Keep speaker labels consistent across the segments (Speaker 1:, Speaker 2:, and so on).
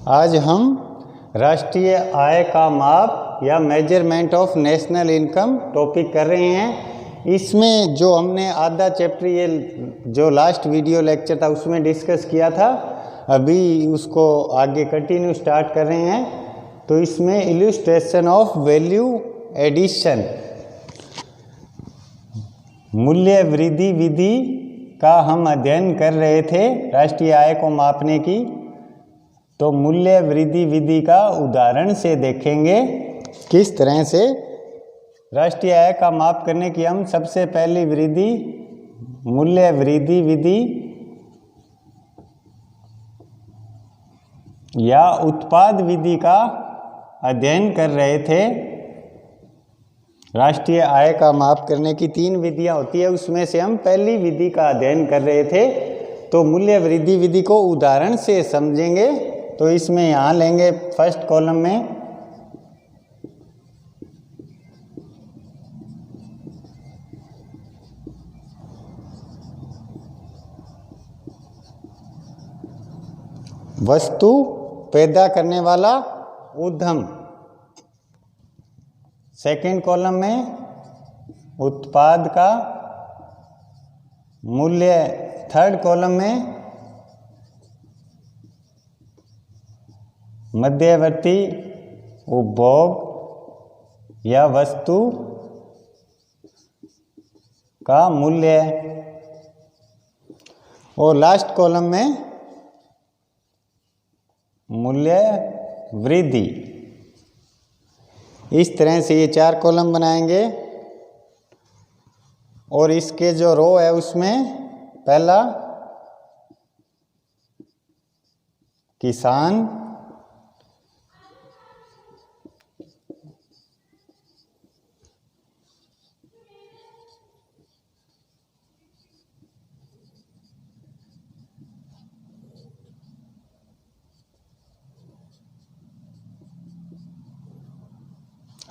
Speaker 1: आज हम राष्ट्रीय आय का माप या measurement of national income topic कर रहे हैं। इसमें जो हमने आधा चैप्टर ये जो लास्ट वीडियो लेक्चर था उसमें डिस्कस किया था, अभी उसको आगे कंटिन्यू स्टार्ट कर रहे हैं। तो इसमें इलस्ट्रेशन ऑफ वैल्यू एडिशन, मूल्य वृद्धि विधि का हम अध्ययन कर रहे थे राष्ट्रीय आय को मापने की। तो मूल्य वृद्धि विधि का उदाहरण से देखेंगे किस तरह से राष्ट्रीय आय का माप करने की हम सबसे पहली विधि मूल्य वृद्धि विधि या उत्पाद विधि का अध्ययन कर रहे थे। राष्ट्रीय आय का माप करने की 3 विधियां होती है, उसमें से हम पहली विधि का अध्ययन कर रहे थे। तो मूल्य वृद्धि विधि को उदाहरण से समझेंगे। तो इसमें यहाँ लेंगे फर्स्ट कॉलम में वस्तु पैदा करने वाला उद्यम, सेकंड कॉलम में उत्पाद का मूल्य, थर्ड कॉलम में मध्यवर्ती उपभोग या वस्तु का मूल्य, और लास्ट कॉलम में मूल्य वृद्धि। इस तरह से ये 4 कॉलम बनाएंगे और इसके जो रो है उसमें पहला किसान,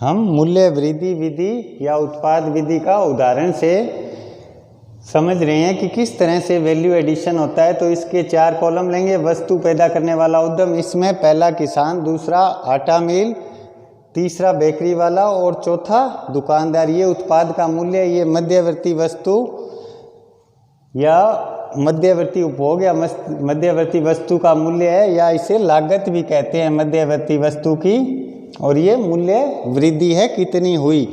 Speaker 1: हम मूल्य वृद्धि विधि या उत्पाद विधि का उदाहरण से समझ रहे हैं कि किस तरह से वैल्यू एडिशन होता है। तो इसके 4 कॉलम लेंगे। वस्तु पैदा करने वाला उद्यम, इसमें पहला किसान, दूसरा आटा मिल, तीसरा बेकरी वाला और चौथा दुकानदार। ये उत्पाद का मूल्य, ये मध्यवर्ती वस्तु या मध्यवर्ती उपभोग या मध्यवर्ती वस्तु का मूल्य है, या इसे लागत भी कहते हैं मध्यवर्ती वस्तु की। और ये मूल्य वृद्धि है कितनी हुई।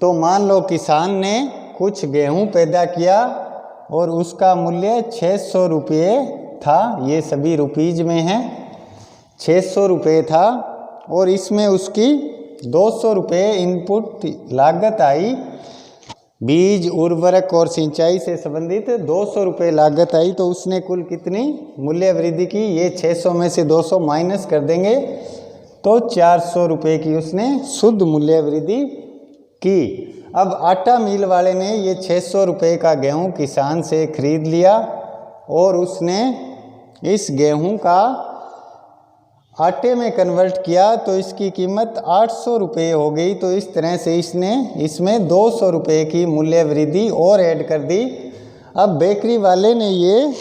Speaker 1: तो मान लो किसान ने कुछ गेहूं पैदा किया और उसका मूल्य 600 रुपये था, ये सभी रुपीज में है, 600 रुपये था। और इसमें उसकी 200 रुपये इनपुट लागत आई, बीज, उर्वरक और सिंचाई से संबंधित 200 रुपये लागत आई। तो उसने कुल कितनी मूल्य वृद्धि की, ये 600 में से 200 माइनस कर देंगे तो 400 रुपये की उसने शुद्ध मूल्य वृद्धि की। अब आटा मिल वाले ने ये 600 रुपये का गेहूं किसान से खरीद लिया और उसने इस गेहूं का आटे में कन्वर्ट किया तो इसकी कीमत 800 रुपये हो गई। तो इस तरह से इसने इसमें 200 रुपये की मूल्य वृद्धि और ऐड कर दी। अब बेकरी वाले ने ये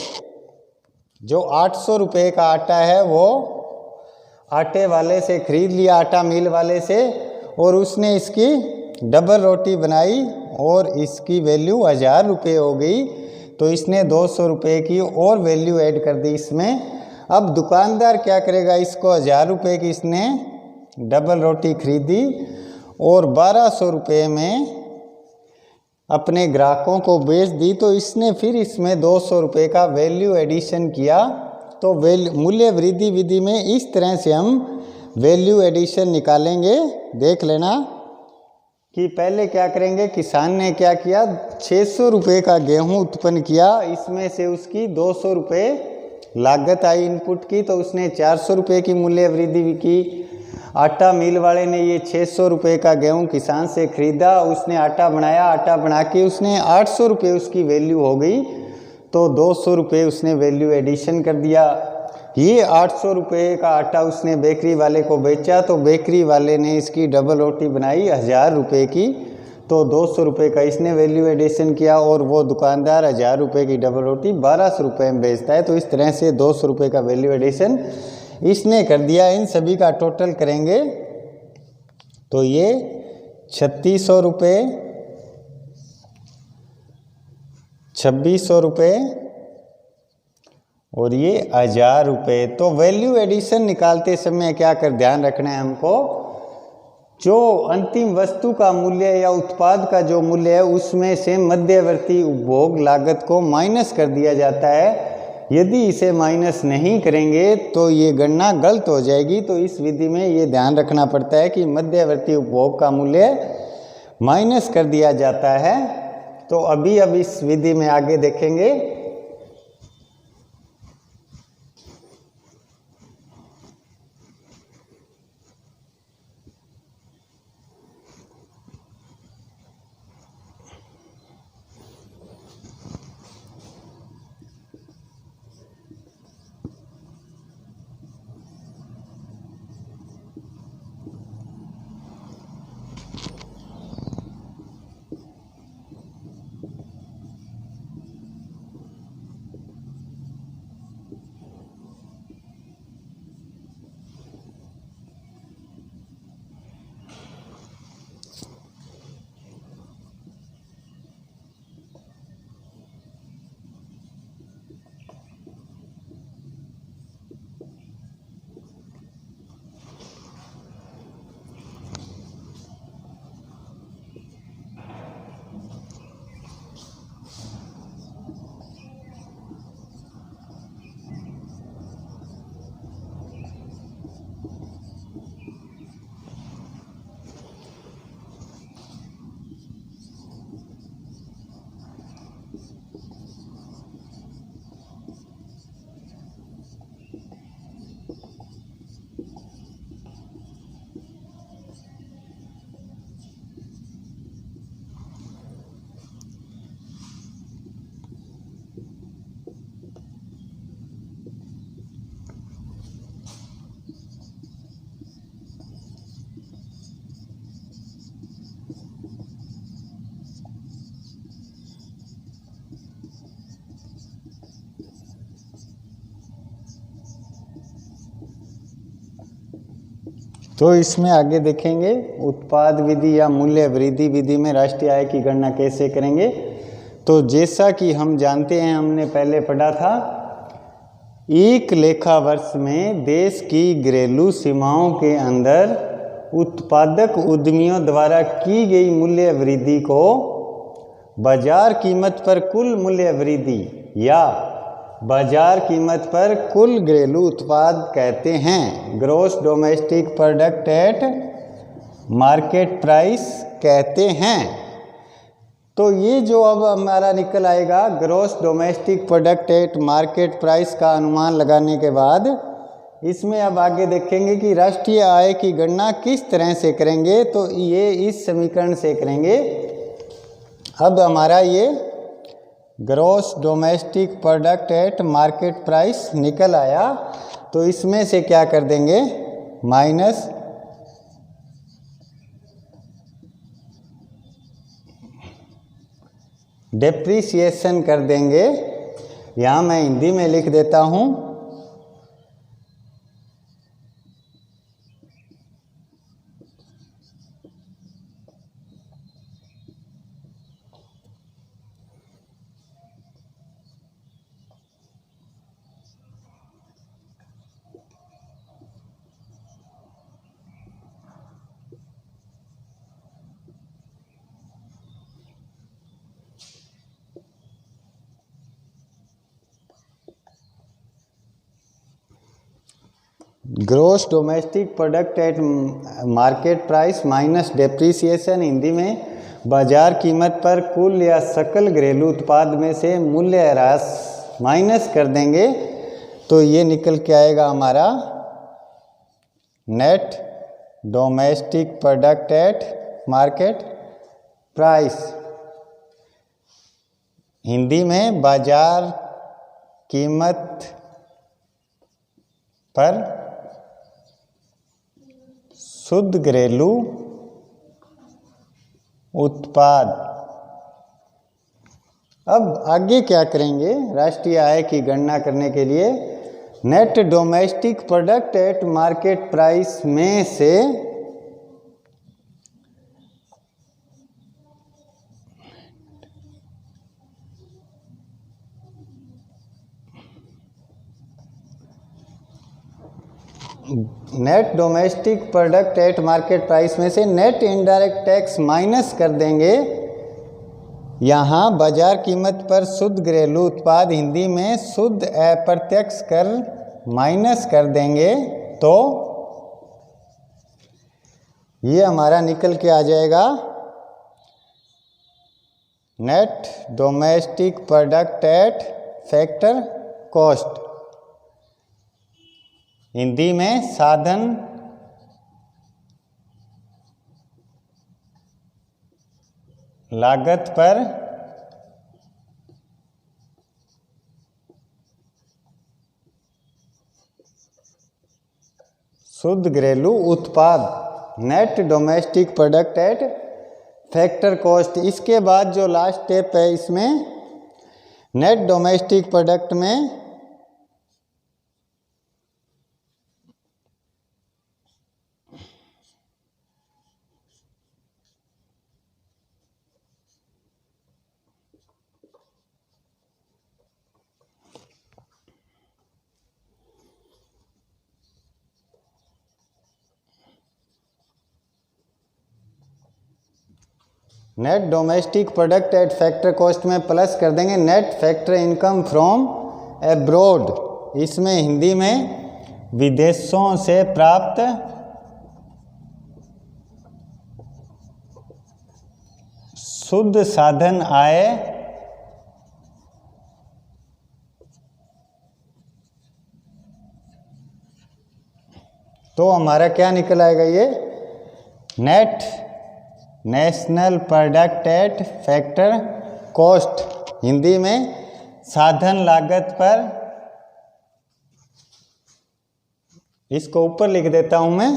Speaker 1: जो 800 रुपये का आटा है वो आटे वाले से खरीद लिया, आटा मिल वाले से, और उसने इसकी डबल रोटी बनाई और इसकी वैल्यू 1000 रुपये हो गई। तो इसने 200 रुपये की और वैल्यू ऐड कर दी इसमें। अब दुकानदार क्या करेगा, इसको 1000 रुपये की इसने डबल रोटी खरीदी और 1200 रुपये में अपने ग्राहकों को बेच दी। तो इसने फिर इसमें 200 रुपये का वैल्यू एडिशन किया। तो मूल्य वृद्धि विधि में इस तरह से हम वैल्यू एडिशन निकालेंगे। देख लेना कि पहले क्या करेंगे, किसान ने क्या किया, 600 रुपये का गेहूं उत्पन्न किया, इसमें से उसकी 200 रुपये लागत आई इनपुट की, तो उसने 400 रुपये की मूल्य वृद्धि की। आटा मिल वाले ने ये 600 रुपये का गेहूं किसान से खरीदा, उसने आटा बनाया, आटा बना के उसने 800 रुपये उसकी वैल्यू हो गई। तो 200 रुपये उसने वैल्यू एडिशन कर दिया। ये 800 रुपये का आटा उसने बेकरी वाले को बेचा, तो बेकरी वाले ने इसकी डबल रोटी बनाई 1000 रुपये की। तो 200 रुपये का इसने वैल्यू एडिशन किया और वो दुकानदार 1000 रुपये की डबल रोटी 1200 रुपये में बेचता है। तो इस तरह से 200 रुपये का वैल्यू एडिशन इसने कर दिया। इन सभी का टोटल करेंगे तो ये 3600 रुपये, 2600 रुपये और ये 1000 रुपये। तो वैल्यू एडिशन निकालते समय क्या कर ध्यान रखना है हमको, जो अंतिम वस्तु का मूल्य या उत्पाद का जो मूल्य है उसमें से मध्यवर्ती उपभोग लागत को माइनस कर दिया जाता है। यदि इसे माइनस नहीं करेंगे तो ये गणना गलत हो जाएगी। तो इस विधि में ये ध्यान रखना पड़ता है कि मध्यवर्ती उपभोग का मूल्य माइनस कर दिया जाता है। तो अभी अब इस विधि में आगे देखेंगे। तो इसमें आगे देखेंगे उत्पाद विधि या मूल्य वृद्धि विधि में राष्ट्रीय आय की गणना कैसे करेंगे। तो जैसा कि हम जानते हैं, हमने पहले पढ़ा था, एक लेखा वर्ष में देश की घरेलू सीमाओं के अंदर उत्पादक उद्यमियों द्वारा की गई मूल्य वृद्धि को बाजार कीमत पर कुल मूल्य वृद्धि या बाजार कीमत पर कुल घरेलू उत्पाद कहते हैं। Gross domestic product at market price कहते हैं। तो ये जो अब हमारा निकल आएगा gross domestic product at market price का अनुमान लगाने के बाद, इसमें अब आगे देखेंगे कि राष्ट्रीय आय की गणना किस तरह से करेंगे। तो ये इस समीकरण से करेंगे। अब हमारा ये gross domestic product at market price निकल आया। तो इसमें से क्या कर देंगे, माइनस डेप्रीसिएशन कर देंगे। यहाँ मैं हिंदी में लिख देता हूँ। Gross domestic product at market price minus depreciation, Hindi में बाजार कीमत पर कुल या सकल घरेलू उत्पाद में से मूल्य ह्रास माइनस कर देंगे। तो ये निकल के आएगा हमारा net domestic product at market price, Hindi में बाजार कीमत पर शुद्ध घरेलू उत्पाद। अब आगे क्या करेंगे राष्ट्रीय आय की गणना करने के लिए। Net domestic product at market price में से net domestic product at market price में से नेट इनडायरेक्ट टैक्स माइनस कर देंगे। यहाँ बाजार कीमत पर शुद्ध घरेलू उत्पाद, हिंदी में शुद्ध अप्रत्यक्ष कर माइनस कर देंगे तो ये हमारा निकल के आ जाएगा net domestic product at factor cost, Hindi में साधन लागत पर शुद्ध घरेलू उत्पाद, net domestic product at factor cost. इसके बाद जो लास्ट स्टेप है इसमें नेट डोमेस्टिक प्रोडक्ट में net domestic product at factor cost में प्लस कर देंगे net factor income from abroad, इसमें हिंदी में विदेशों से प्राप्त शुद्ध साधन आय तो हमारा क्या निकल आएगा ये net national product at factor cost, Hindi में साधन लागत पर, इसको ऊपर लिख देता हूं मैं,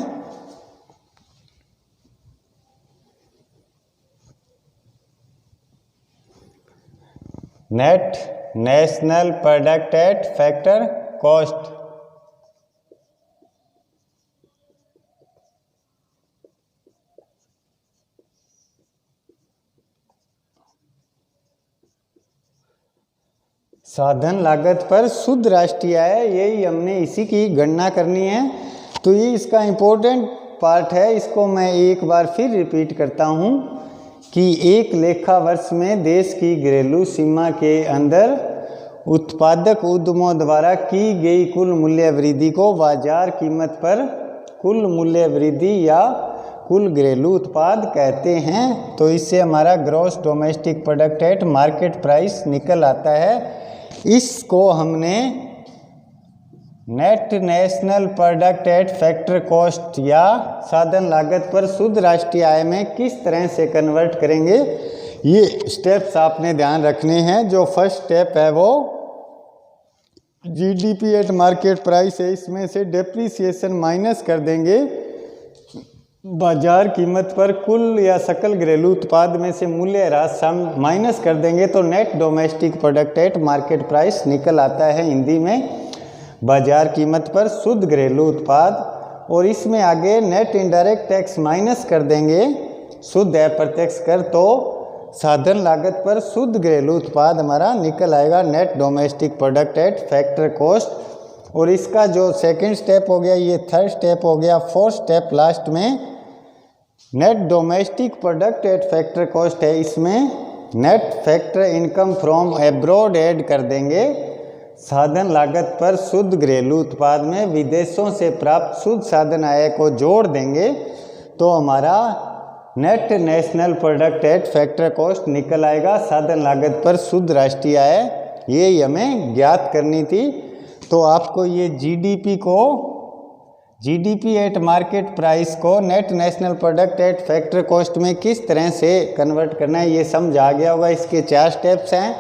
Speaker 1: net national product at factor cost. साधन लागत पर शुद्ध राष्ट्रीय आय, यही हमने इसी की गणना करनी है। तो ये इसका इम्पोर्टेंट पार्ट है, इसको मैं एक बार फिर रिपीट करता हूँ कि एक लेखा वर्ष में देश की घरेलू सीमा के अंदर उत्पादक उद्यमों द्वारा की गई कुल मूल्य वृद्धि को बाजार कीमत पर कुल मूल्य वृद्धि या कुल घरेलू उत्पाद कहते हैं। तो इससे हमारा gross domestic product at market price निकल आता है। इसको हमने net national product at factor cost या साधन लागत पर शुद्ध राष्ट्रीय आय में किस तरह से कन्वर्ट करेंगे, ये स्टेप्स आपने ध्यान रखने हैं। जो फर्स्ट स्टेप है वो जीडीपी एट मार्केट प्राइस है, इसमें से डेप्रीसिएशन माइनस कर देंगे, बाजार कीमत पर कुल या सकल घरेलू उत्पाद में से मूल्य ह्रास माइनस कर देंगे तो net domestic product at market price निकल आता है, हिंदी में बाजार कीमत पर शुद्ध घरेलू उत्पाद। और इसमें आगे नेट इनडायरेक्ट टैक्स माइनस कर देंगे शुद्ध अप्रत्यक्ष कर, तो साधन लागत पर शुद्ध घरेलू उत्पाद हमारा निकल आएगा net domestic product at factor cost. और इसका जो सेकंड स्टेप हो गया, ये थर्ड स्टेप हो गया, फोर्थ स्टेप लास्ट में net domestic product at factor cost है, इसमें net factor income from abroad add कर देंगे, साधन लागत पर शुद्ध घरेलू उत्पाद में विदेशों से प्राप्त शुद्ध साधन आय को जोड़ देंगे तो हमारा net national product at factor cost निकल आएगा, साधन लागत पर शुद्ध राष्ट्रीय आय, ये हमें ज्ञात करनी थी। तो आपको ये जीडीपी एट मार्केट प्राइस को net national product at factor cost में किस तरह से कन्वर्ट करना है ये समझ आ गया होगा। इसके 4 स्टेप्स हैं।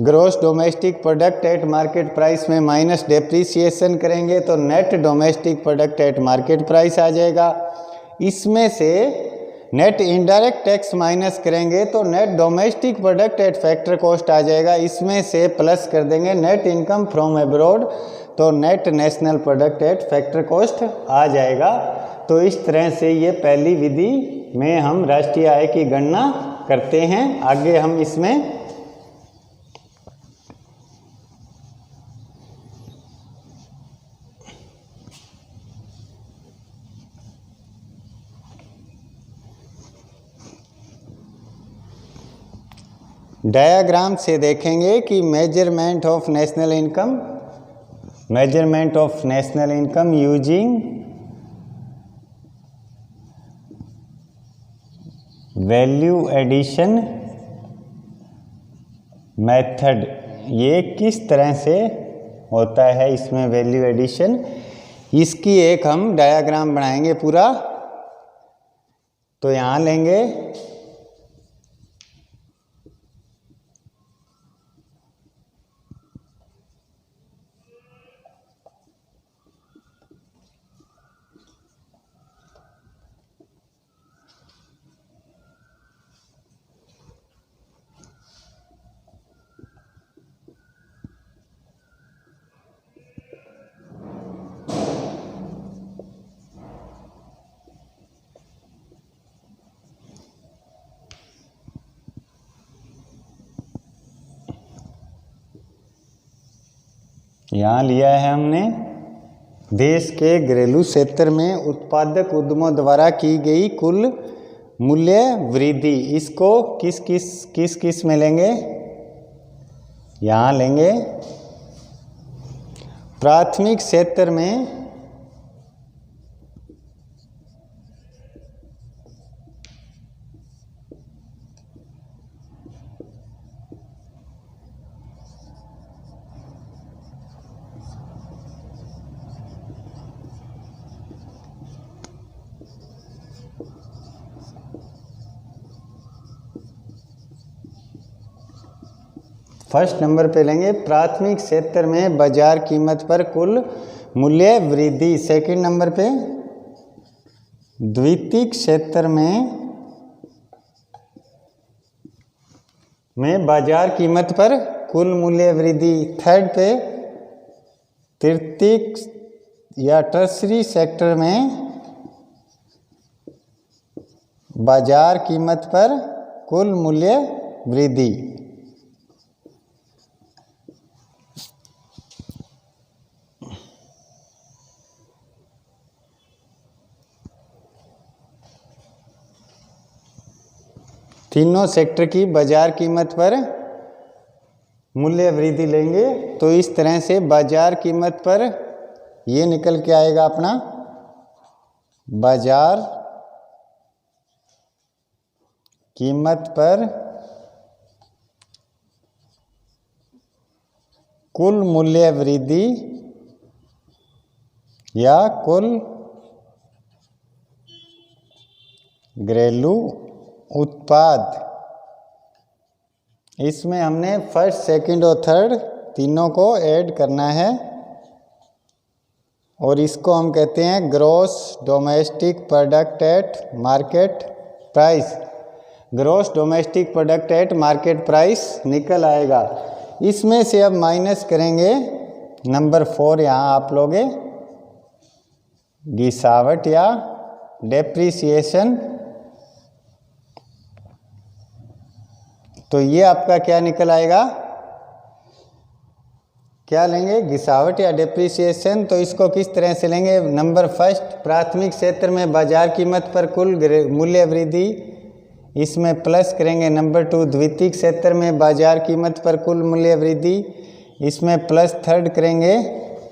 Speaker 1: Gross domestic product at market price में माइनस डेप्रीसिएशन करेंगे तो net domestic product at market price आ जाएगा। इसमें से नेट इनडायरेक्ट टैक्स माइनस करेंगे तो net domestic product at factor cost आ जाएगा। इसमें से प्लस कर देंगे नेट इनकम फ्रॉम एब्रॉड, तो net national product at factor cost आ जाएगा। तो इस तरह से ये पहली विधि में हम राष्ट्रीय आय की गणना करते हैं। आगे हम इसमें डायग्राम से देखेंगे कि measurement of national income using value addition method, ये किस तरह से होता है इसमें वैल्यू एडिशन, इसकी एक हम डायग्राम बनाएंगे पूरा। तो यहाँ लेंगे यहाँ लिया है हमने देश के घरेलू क्षेत्र में उत्पादक उद्यमों द्वारा की गई कुल मूल्य वृद्धि। इसको किस किस में लेंगे, यहाँ लेंगे प्राथमिक क्षेत्र में फर्स्ट नंबर पे लेंगे प्राथमिक क्षेत्र में बाजार कीमत पर कुल मूल्य वृद्धि। सेकंड नंबर पे द्वितीयक क्षेत्र में बाजार कीमत पर कुल मूल्य वृद्धि। थर्ड पे तृतीयक या टर्सरी सेक्टर में बाजार कीमत पर कुल मूल्य वृद्धि। तीनों सेक्टर की बाजार कीमत पर मूल्य वृद्धि लेंगे। तो इस तरह से बाजार कीमत पर ये निकल के आएगा अपना बाजार कीमत पर कुल मूल्य वृद्धि या कुल घरेलू उत्पाद। इसमें हमने फर्स्ट सेकंड और थर्ड तीनों को ऐड करना है और इसको हम कहते हैं gross domestic product at market price. Gross domestic product at market price निकल आएगा। इसमें से अब माइनस करेंगे नंबर 4, यहाँ आप लोगे गिरावट या डेप्रिसिएशन। तो ये आपका क्या निकल आएगा, क्या लेंगे, गिरावट या डेप्रिसिएशन। तो इसको किस तरह से लेंगे, नंबर फर्स्ट प्राथमिक क्षेत्र में बाजार कीमत पर कुल मूल्य वृद्धि, इसमें प्लस करेंगे। नंबर 2 द्वितीयक क्षेत्र में बाजार कीमत पर कुल मूल्य वृद्धि, इसमें प्लस थर्ड करेंगे।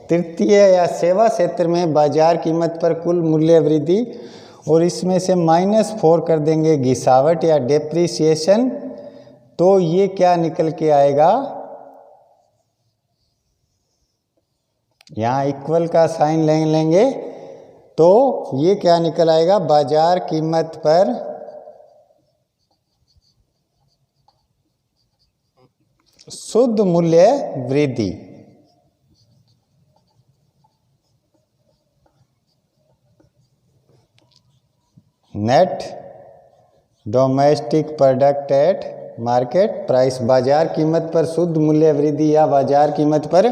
Speaker 1: तृतीय या सेवा क्षेत्र में बाजार कीमत पर कुल मूल्य वृद्धि और इसमें से -4 कर देंगे गिरावट या डेप्रिसिएशन। तो ये क्या निकल के आएगा, यहाँ इक्वल का साइन लेंगे तो ये क्या निकल आएगा, बाजार कीमत पर शुद्ध मूल्य वृद्धि। Net domestic product at market price, बाजार कीमत पर शुद्ध मूल्य वृद्धि या बाजार कीमत पर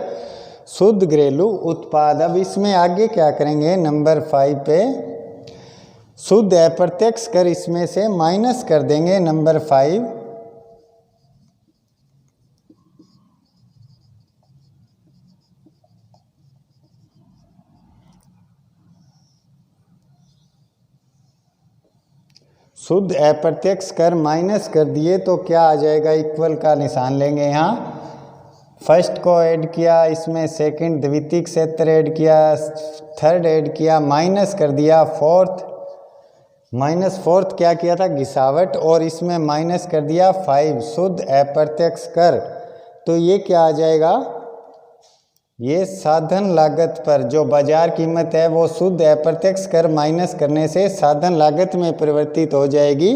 Speaker 1: शुद्ध घरेलू उत्पाद। अब इसमें आगे क्या करेंगे, नंबर 5 पे शुद्ध अप्रत्यक्ष कर इसमें से माइनस कर देंगे नंबर 5। शुद्ध अप्रत्यक्ष कर माइनस कर दिए तो क्या आ जाएगा, इक्वल का निशान लेंगे यहाँ। फर्स्ट को ऐड किया, इसमें सेकंड द्वितीयक क्षेत्र ऐड किया, थर्ड ऐड किया, माइनस कर दिया फोर्थ। माइनस फोर्थ क्या किया था, घिसावट, और इसमें माइनस कर दिया 5 शुद्ध अप्रत्यक्ष कर। तो ये क्या आ जाएगा, ये साधन लागत पर जो बाजार कीमत है वो शुद्ध अप्रत्यक्ष कर माइनस करने से साधन लागत में परिवर्तित हो जाएगी।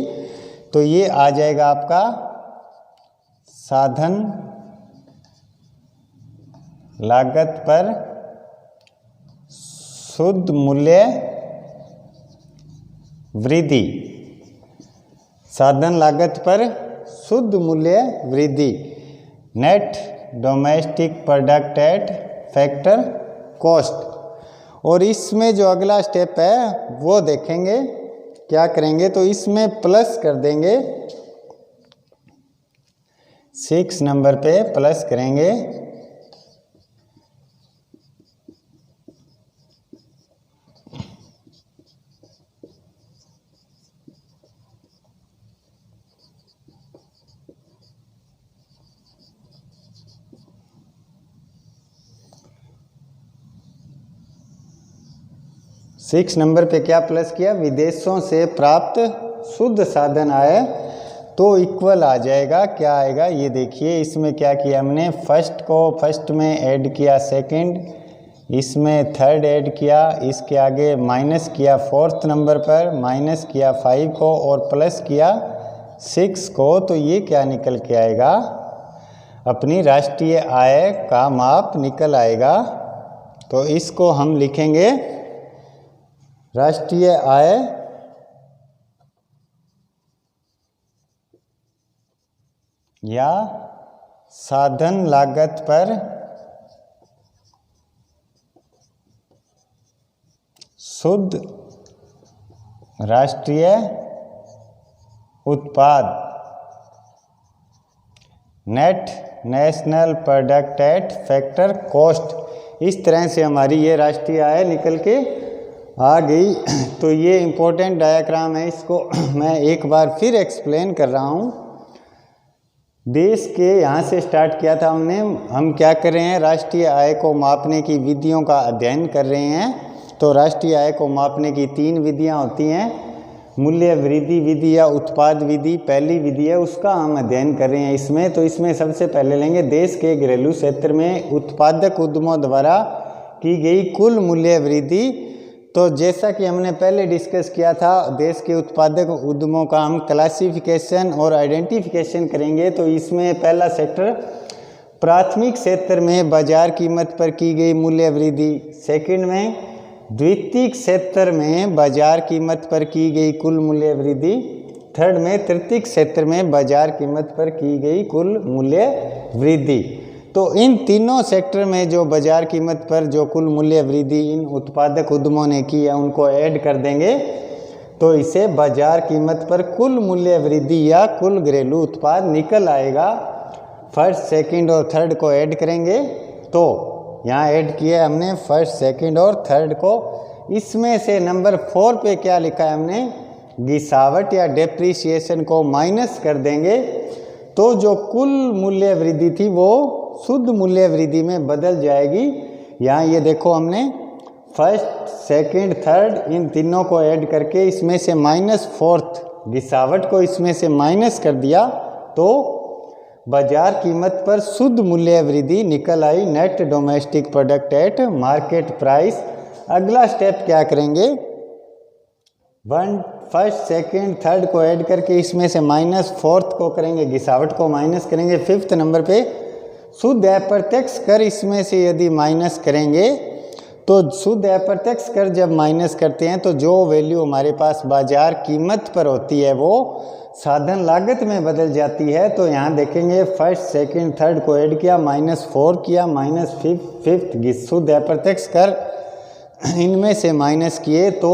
Speaker 1: तो ये आ जाएगा आपका साधन लागत पर शुद्ध मूल्य वृद्धि। साधन लागत पर शुद्ध मूल्य वृद्धि, net domestic product at factor cost. और इसमें जो अगला स्टेप है वो देखेंगे क्या करेंगे, तो इसमें प्लस कर देंगे, 6 नंबर पे प्लस करेंगे। सिक्स नंबर पे क्या प्लस किया, विदेशों से प्राप्त शुद्ध साधन आय, तो इक्वल आ जाएगा। क्या आएगा ये देखिए, इसमें क्या किया हमने, फर्स्ट को फर्स्ट में ऐड किया, सेकंड इसमें थर्ड ऐड किया, इसके आगे माइनस किया फोर्थ नंबर पर, माइनस किया 5 को और प्लस किया 6 को। तो ये क्या निकल के आएगा, अपनी राष्ट्रीय आय का माप निकल आएगा। तो इसको हम लिखेंगे राष्ट्रीय आय या साधन लागत पर शुद्ध राष्ट्रीय उत्पाद, net national product at factor cost. इस तरह से हमारी ये राष्ट्रीय आय निकल के आ गई। तो ये इम्पोर्टेंट डायग्राम है, इसको मैं एक बार फिर एक्सप्लेन कर रहा हूँ। देश के यहाँ से स्टार्ट किया था हमने, हम क्या कर रहे हैं, राष्ट्रीय आय को मापने की विधियों का अध्ययन कर रहे हैं। तो राष्ट्रीय आय को मापने की 3 विधियाँ होती हैं, मूल्य वृद्धि विधि या उत्पाद विधि पहली विधि है, उसका हम अध्ययन कर रहे हैं इसमें। तो इसमें सबसे पहले लेंगे देश के घरेलू क्षेत्र में उत्पादक उद्यमों द्वारा की गई कुल मूल्य वृद्धि। तो जैसा कि हमने पहले डिस्कस किया था, देश के उत्पादक उद्यमों का हम क्लासिफिकेशन और आइडेंटिफिकेशन करेंगे। तो इसमें पहला सेक्टर प्राथमिक क्षेत्र में बाजार कीमत पर की गई मूल्य वृद्धि, सेकंड में द्वितीयक क्षेत्र में बाजार कीमत पर की गई कुल मूल्य वृद्धि, थर्ड में तृतीयक क्षेत्र में बाजार कीमत पर की गई कुल मूल्य वृद्धि। तो इन तीनों सेक्टर में जो बाजार कीमत पर जो कुल मूल्य वृद्धि इन उत्पादक उद्यमों ने की है उनको ऐड कर देंगे। तो इसे बाजार कीमत पर कुल मूल्य वृद्धि या कुल घरेलू उत्पाद निकल आएगा। फर्स्ट सेकंड और थर्ड को ऐड करेंगे, तो यहाँ ऐड किया हमने फर्स्ट सेकंड और थर्ड को। इसमें से नंबर 4 पे क्या लिखा है हमने, गिसावट या डेप्रीसिएशन को माइनस कर देंगे। तो जो कुल मूल्य वृद्धि थी वो शुद्ध मूल्य वृद्धि में बदल जाएगी। यहाँ ये देखो हमने फर्स्ट सेकंड थर्ड इन तीनों को ऐड करके इसमें से -4 गिसावट को इसमें से माइनस कर दिया, तो बाजार कीमत पर शुद्ध मूल्य वृद्धि निकल आई, net domestic product at market price. अगला स्टेप क्या करेंगे, फर्स्ट सेकंड थर्ड को ऐड करके इसमें से -4 को करेंगे, गिसावट को माइनस करेंगे। 5th नंबर पे शुद्ध अप्रत्यक्ष कर इसमें से यदि माइनस करेंगे तो शुद्ध अप्रत्यक्ष कर जब माइनस करते हैं तो जो वैल्यू हमारे पास बाजार कीमत पर होती है वो साधन लागत में बदल जाती है। तो यहाँ देखेंगे फर्स्ट सेकंड थर्ड को ऐड किया, -4 किया, -5 शुद्ध अप्रत्यक्ष कर इनमें से माइनस किए तो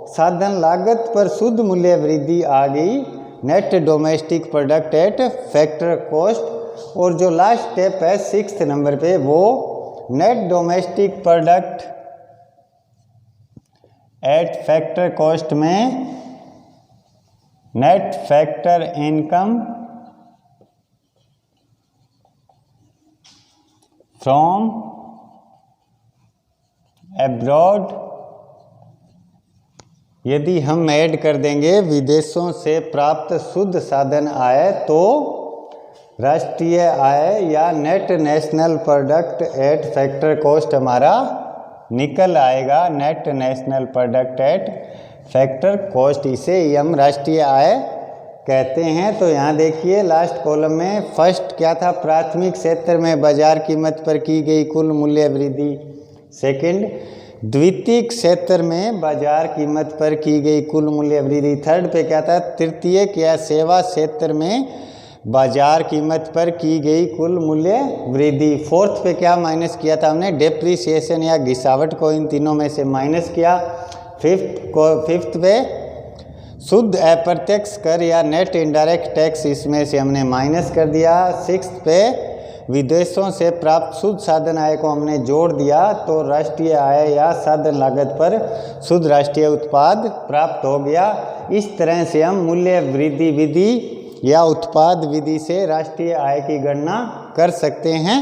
Speaker 1: साधन लागत पर शुद्ध मूल्य वृद्धि आ गई net domestic product at factor cost. और जो लास्ट स्टेप है 6th नंबर पे वो net domestic product at factor cost में net factor income from abroad, यदि हम ऐड कर देंगे विदेशों से प्राप्त शुद्ध साधन आय तो राष्ट्रीय आय या net national product at factor cost हमारा निकल आएगा। Net national product at factor cost, इसे ही हम राष्ट्रीय आय कहते हैं। तो यहाँ देखिए लास्ट कॉलम में फर्स्ट क्या था, प्राथमिक क्षेत्र में बाजार कीमत पर की गई कुल मूल्य वृद्धि। सेकंड, द्वितीयक क्षेत्र में बाजार कीमत पर की गई कुल मूल्य वृद्धि। थर्ड पे क्या था, तृतीयक या सेवा क्षेत्र में बाजार कीमत पर की गई कुल मूल्य वृद्धि। फोर्थ पे क्या माइनस किया था हमने, डेप्रीसिएशन या घिसावट को इन तीनों में से माइनस किया। फिफ्थ पे शुद्ध अप्रत्यक्ष कर या नेट इनडायरेक्ट टैक्स, इसमें से हमने माइनस कर दिया। सिक्स्थ पे विदेशों से प्राप्त शुद्ध साधन आय को हमने जोड़ दिया तो राष्ट्रीय आय या साधन लागत पर शुद्ध राष्ट्रीय उत्पाद प्राप्त हो गया। इस तरह से हम मूल्य वृद्धि विधि या उत्पाद विधि से राष्ट्रीय आय की गणना कर सकते हैं।